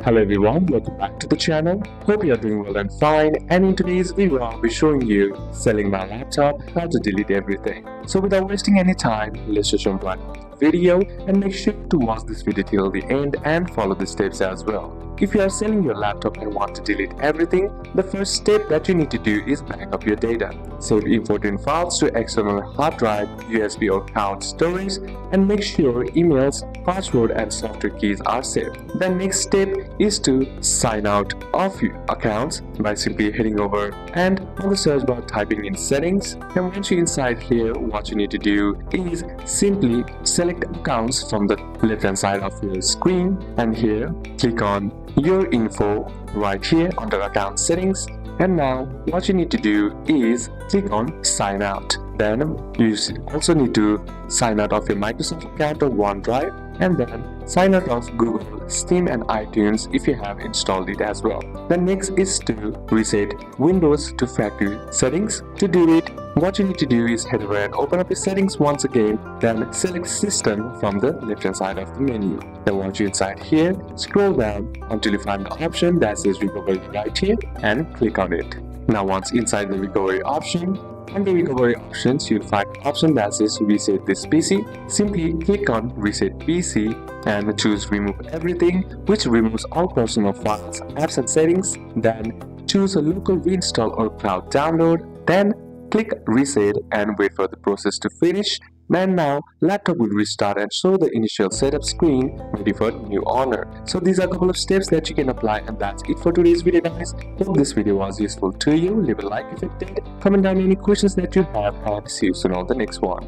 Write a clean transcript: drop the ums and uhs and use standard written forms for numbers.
Hello everyone, welcome back to the channel. Hope you are doing well and fine, and in today's video I'll be showing you selling my laptop, how to delete everything. So without wasting any time, let's just jump right into the video and make sure to watch this video till the end and follow the steps as well. If you are selling your laptop and want to delete everything, the first step that you need to do is back up your data. Save important files to external hard drive, USB or cloud storage, and make sure emails, password and software keys are saved. The next step is to sign out of your accounts by simply heading over and on the search bar typing in settings, and once you're inside here, what you need to do is simply select accounts from the left hand side of your screen, and here click on your info right here under account settings, and now what you need to do is click on sign out. Then you also need to sign out of your Microsoft account or OneDrive, and then sign out of Google, Steam and iTunes if you have installed it as well. The next is to reset Windows to factory settings. To do it, what you need to do is head over and open up your settings once again, then select system from the left hand side of the menu. Then once you're inside here, scroll down until you find the option that says recovery right here and click on it. Now once inside the recovery option, under recovery options, you'll find an option that says reset this PC. Simply click on reset PC and choose remove everything, which removes all personal files, apps and settings. Then choose a local reinstall or cloud download. Then click reset and wait for the process to finish. And now laptop will restart and show the initial setup screen ready for new owner. So these are a couple of steps that you can apply, and that's it for today's video guys. Hope this video was useful to you. Leave a like if it did, comment down any questions that you have, and see you soon on the next one.